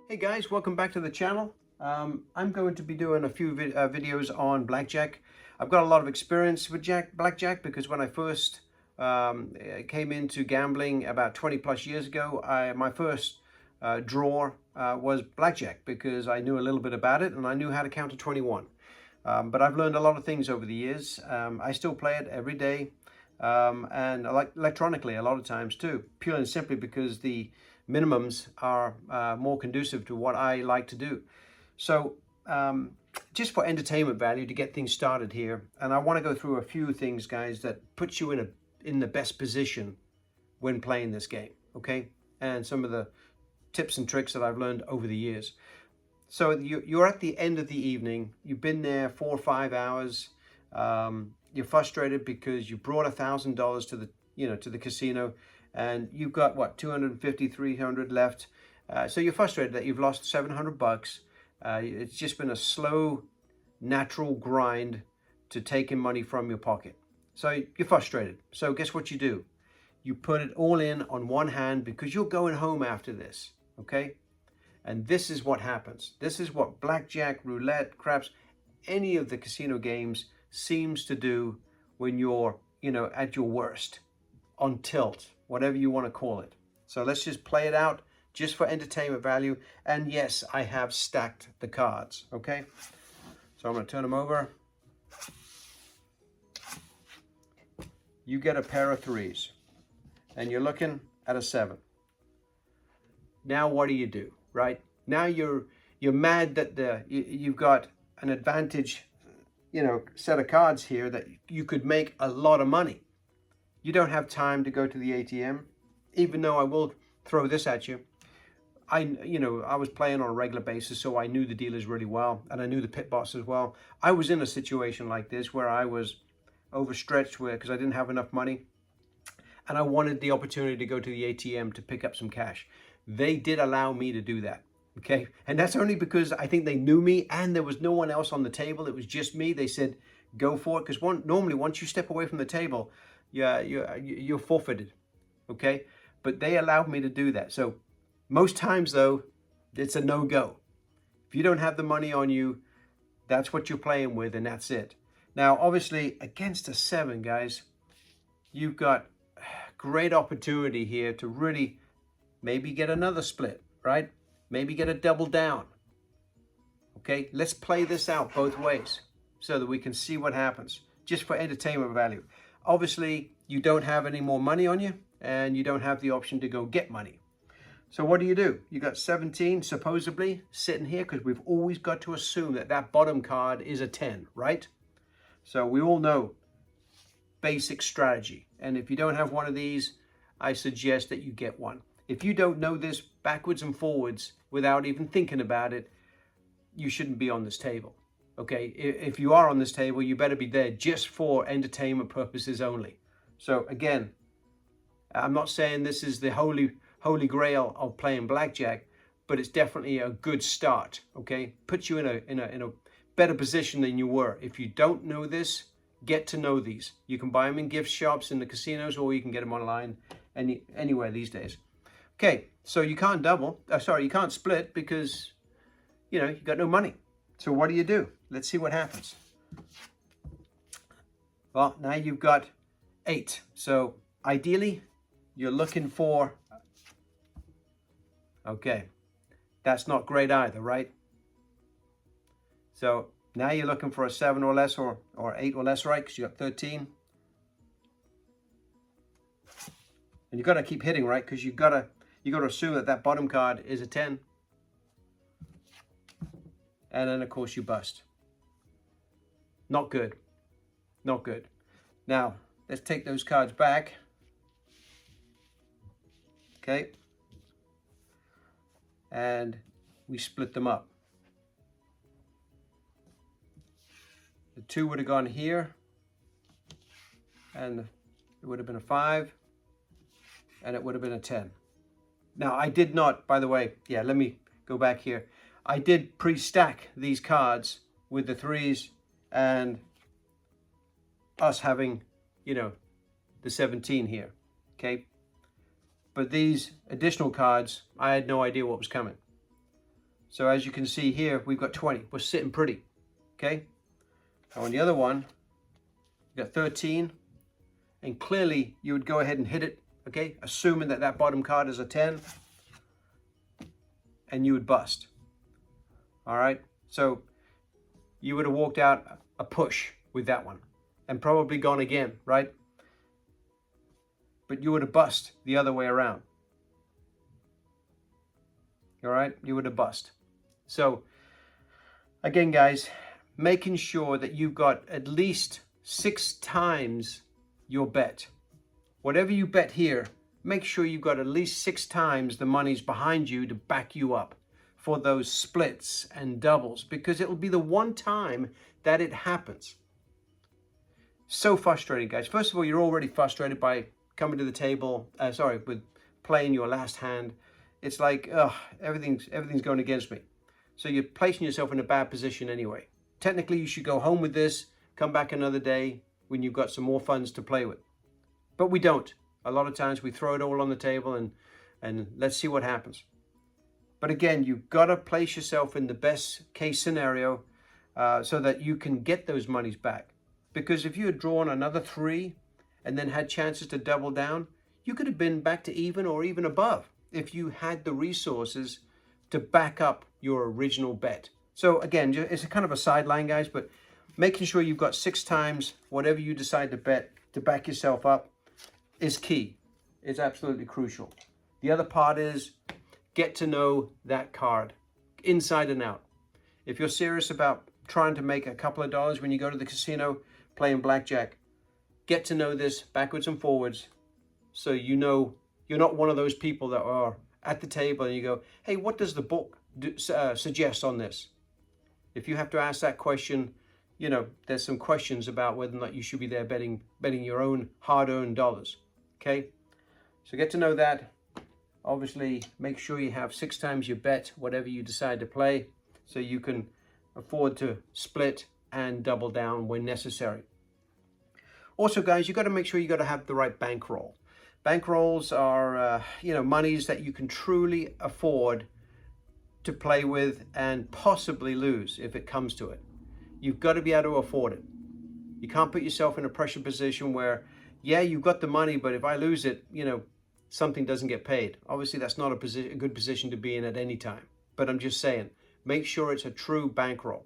Hey guys, welcome back to the channel. I'm going to be doing a few videos on blackjack. I've got a lot of experience with blackjack because when I first came into gambling about 20 plus years ago, my first draw was blackjack because I knew a little bit about it and I knew how to count to 21. But I've learned a lot of things over the years. I still play it every day and electronically a lot of times too, purely and simply because the minimums are more conducive to what I like to do. So just for entertainment value to get things started here, and I want to go through a few things, guys, that puts you in the best position when playing this game, okay? And some of the tips and tricks that I've learned over the years. So you're at the end of the evening. You've been there 4 or 5 hours. You're frustrated because you brought $1,000 to the casino, and you've got what, 250, 300 left. So you're frustrated that you've lost 700 bucks. It's just been a slow, natural grind to taking money from your pocket. So you're frustrated. So guess what you do? You put it all in on one hand because you're going home after this, okay? And this is what happens. This is what blackjack, roulette, craps, any of the casino games seems to do when you're, at your worst, on tilt, whatever you want to call it. So let's just play it out just for entertainment value. And yes, I have stacked the cards, okay? So I'm going to turn them over. You get a pair of threes and you're looking at a 7. Now what do? Right? Now you're mad that you've got an advantage, set of cards here that you could make a lot of money. You don't have time to go to the ATM, even though I will throw this at you. I was playing on a regular basis, so I knew the dealers really well, and I knew the pit boss as well. I was in a situation like this where I was overstretched because I didn't have enough money, and I wanted the opportunity to go to the ATM to pick up some cash. They did allow me to do that, okay? And that's only because I think they knew me and there was no one else on the table. It was just me. They said, go for it. Because normally once you step away from the table, you're forfeited, okay? But they allowed me to do that. So most times though, it's a no-go. If you don't have the money on you, that's what you're playing with and that's it. Now, obviously against a 7, guys, you've got great opportunity here to really maybe get another split, right? Maybe get a double down. Okay, let's play this out both ways so that we can see what happens, just for entertainment value. Obviously, you don't have any more money on you, and you don't have the option to go get money. So what do? You got 17 supposedly sitting here, because we've always got to assume that that bottom card is a 10, right? So we all know basic strategy. And if you don't have one of these, I suggest that you get one. If you don't know this backwards and forwards without even thinking about it, you shouldn't be on this table, okay? If you are on this table, you better be there just for entertainment purposes only. So again, I'm not saying this is the holy grail of playing blackjack, but it's definitely a good start, okay? Puts you in a better position than you were. If you don't know this, get to know these. You can buy them in gift shops in the casinos, or you can get them online anywhere these days. Okay, so you can't you can't split because, you got no money. So what do? Let's see what happens. Well, now you've got 8. So ideally, you're looking for, okay, that's not great either, right? So now you're looking for a 7 or less, or 8 or less, right? Because you got 13. And you've got to keep hitting, right? Because you got to assume that that bottom card is a 10. And then, of course, you bust. Not good. Not good. Now, let's take those cards back. Okay. And we split them up. The 2 would have gone here. And it would have been a 5. And it would have been a 10. Now, I did not, by the way, let me go back here. I did pre-stack these cards with the 3s and us having, the 17 here, okay? But these additional cards, I had no idea what was coming. So as you can see here, we've got 20. We're sitting pretty, okay? Now on the other one, you got 13, and clearly you would go ahead and hit it, okay? Assuming that that bottom card is a 10, and you would bust, all right? So you would have walked out a push with that one and probably gone again, right? But you would have bust the other way around. All right, you would have bust. So again, guys, making sure that you've got at least 6 times your bet. Whatever you bet here, make sure you've got at least 6 times the money's behind you to back you up for those splits and doubles, because it will be the one time that it happens. So frustrating, guys. First of all, you're already frustrated by coming to the table, with playing your last hand. It's like, everything's going against me. So you're placing yourself in a bad position anyway. Technically, you should go home with this, come back another day when you've got some more funds to play with. But we don't. A lot of times we throw it all on the table and let's see what happens. But again, you've got to place yourself in the best case scenario so that you can get those monies back. Because if you had drawn another 3 and then had chances to double down, you could have been back to even or even above if you had the resources to back up your original bet. So again, it's a kind of a sideline, guys, but making sure you've got 6 times whatever you decide to bet to back yourself up is key. It's absolutely crucial. The other part is get to know that card inside and out. If you're serious about trying to make a couple of dollars when you go to the casino playing blackjack, get to know this backwards and forwards so you know you're not one of those people that are at the table and you go, hey, what does the book suggest on this? If you have to ask that question, you know, there's some questions about whether or not you should be there betting your own hard-earned dollars, okay? So get to know that. Obviously, make sure you have 6 times your bet, whatever you decide to play, so you can afford to split and double down when necessary. Also, guys, you got to make sure you got to have the right bankroll. Bankrolls are, monies that you can truly afford to play with and possibly lose if it comes to it. You've got to be able to afford it. You can't put yourself in a pressure position where, yeah, you've got the money, but if I lose it, something doesn't get paid. Obviously, that's not a good position to be in at any time. But I'm just saying, make sure it's a true bankroll.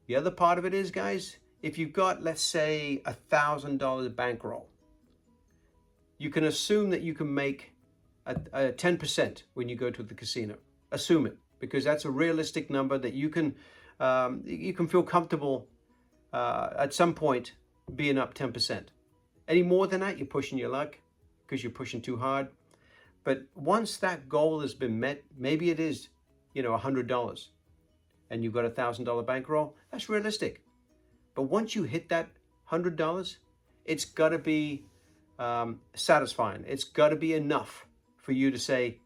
The other part of it is, guys, if you've got, let's say, $1,000 bankroll, you can assume that you can make a 10% when you go to the casino. Assume it, because that's a realistic number that you can feel comfortable at some point being up 10%. Any more than that, you're pushing your luck because you're pushing too hard. But once that goal has been met, maybe it is, $100, and you've got a $1,000 bankroll, that's realistic. But once you hit that $100, it's got to be satisfying. It's got to be enough for you to say,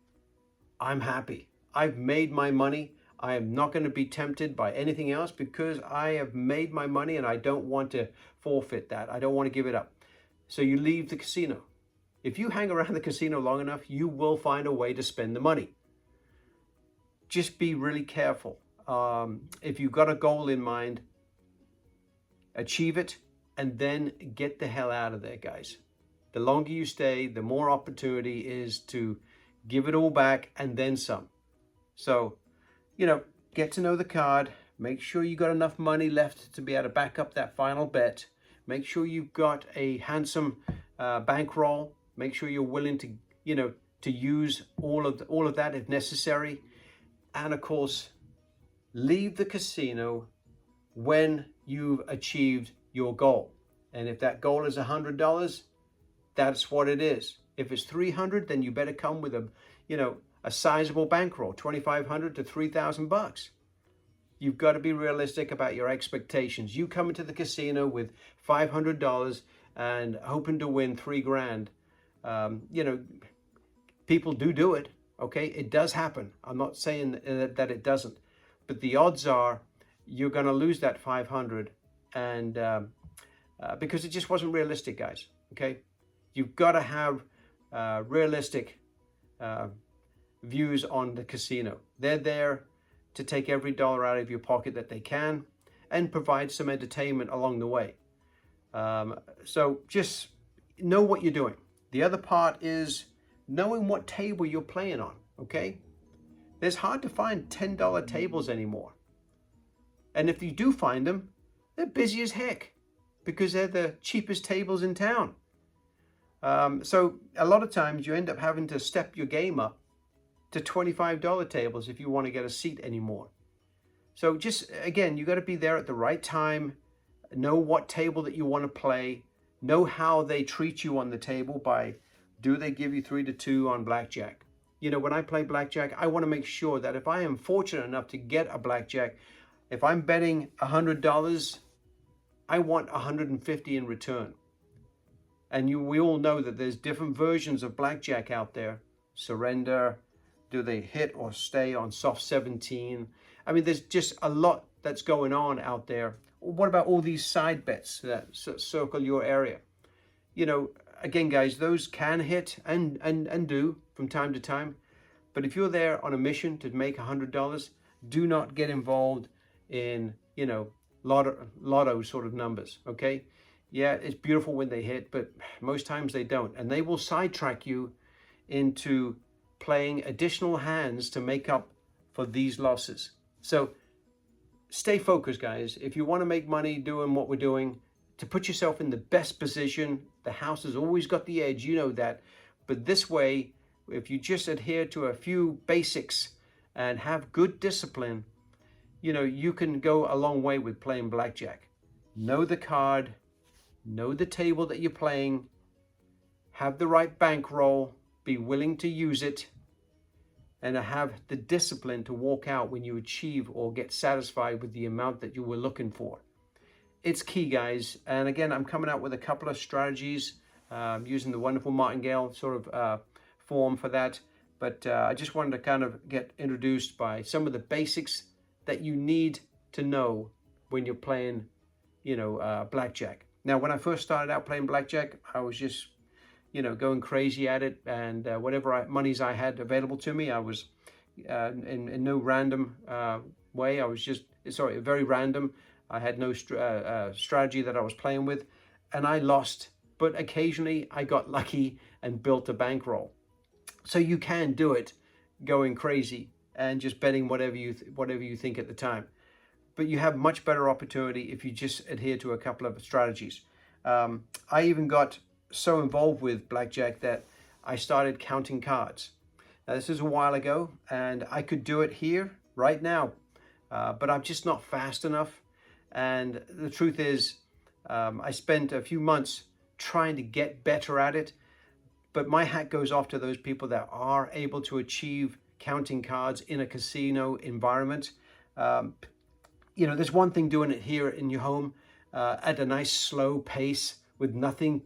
I'm happy. I've made my money. I am not going to be tempted by anything else because I have made my money and I don't want to forfeit that. I don't want to give it up. So you leave the casino. If you hang around the casino long enough, you will find a way to spend the money. Just be really careful. If you've got a goal in mind, achieve it and then get the hell out of there, guys. The longer you stay, the more opportunity is to give it all back and then some. So, get to know the card. Make sure you got enough money left to be able to back up that final bet. Make sure you've got a handsome bankroll. Make sure you're willing to, to use all of that if necessary. And of course, leave the casino when you've achieved your goal. And if that goal is $100, that's what it is. If it's $300, then you better come with a sizable bankroll, $2,500 to $3,000. You've got to be realistic about your expectations. You come into the casino with $500 and hoping to win $3,000. People do it. Okay, it does happen. I'm not saying that it doesn't, but the odds are you're going to lose that 500, and because it just wasn't realistic, guys. Okay, you've got to have realistic views on the casino. They're there to take every dollar out of your pocket that they can and provide some entertainment along the way. So just know what you're doing. The other part is knowing what table you're playing on, okay? It's hard to find $10 tables anymore. And if you do find them, they're busy as heck because they're the cheapest tables in town. So a lot of times you end up having to step your game up to $25 tables if you want to get a seat anymore. So just, again, you got to be there at the right time, know what table that you want to play, know how they treat you on the table by, do they give you 3 to 2 on blackjack? You know, when I play blackjack, I want to make sure that if I am fortunate enough to get a blackjack, if I'm betting $100, I want 150 in return. And we all know that there's different versions of blackjack out there. Surrender, do they hit or stay on soft 17? I mean, there's just a lot that's going on out there. What about all these side bets that circle your area? You know, again, guys, those can hit and do from time to time. But if you're there on a mission to make $100, do not get involved in, you know, lotto sort of numbers, okay? Yeah, it's beautiful when they hit, but most times they don't. And they will sidetrack you into playing additional hands to make up for these losses. So stay focused, guys. If you want to make money doing what we're doing, to put yourself in the best position, the house has always got the edge, you know that. But this way, if you just adhere to a few basics and have good discipline, you know, you can go a long way with playing blackjack. Know the card, know the table that you're playing, have the right bankroll, be willing to use it, and have the discipline to walk out when you achieve or get satisfied with the amount that you were looking for. It's key, guys. And again, I'm coming out with a couple of strategies using the wonderful martingale sort of form for that. But I just wanted to kind of get introduced by some of the basics that you need to know when you're playing, you know, blackjack. Now, when I first started out playing blackjack, I was just, you know, going crazy at it, and whatever monies I had available to me, I was in no random way. I was just, sorry, very random. I had no strategy that I was playing with, and I lost. But occasionally I got lucky and built a bankroll. So you can do it going crazy and just betting whatever you think at the time. But you have much better opportunity if you just adhere to a couple of strategies. I even got so involved with blackjack that I started counting cards. Now, this is a while ago, and I could do it here right now, but I'm just not fast enough. And the truth is, I spent a few months trying to get better at it, but my hat goes off to those people that are able to achieve counting cards in a casino environment. You know, there's one thing doing it here in your home at a nice slow pace with nothing,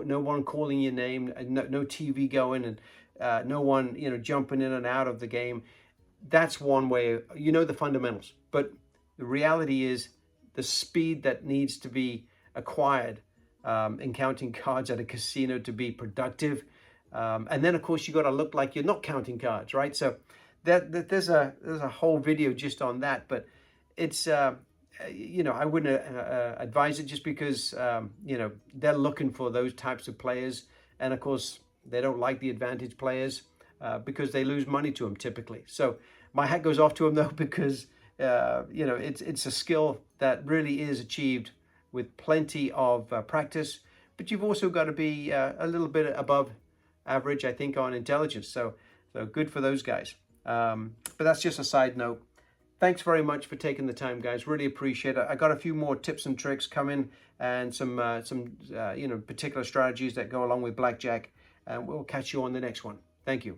no one calling your name, no TV going, and no one, you know, jumping in and out of the game. That's one way, you know, the fundamentals. But the reality is the speed that needs to be acquired in counting cards at a casino to be productive. And then, of course, you got to look like you're not counting cards, right? So there's a whole video just on that. But it's, you know, I wouldn't advise it just because, you know, they're looking for those types of players. And, of course, they don't like the advantage players because they lose money to them typically. So my hat goes off to them, though, because, you know, it's a skill that really is achieved with plenty of practice. But you've also got to be a little bit above average, I think, on intelligence. So good for those guys. But that's just a side note. Thanks very much for taking the time, guys. Really appreciate it. I got a few more tips and tricks coming, and some you know, particular strategies that go along with blackjack. And we'll catch you on the next one. Thank you.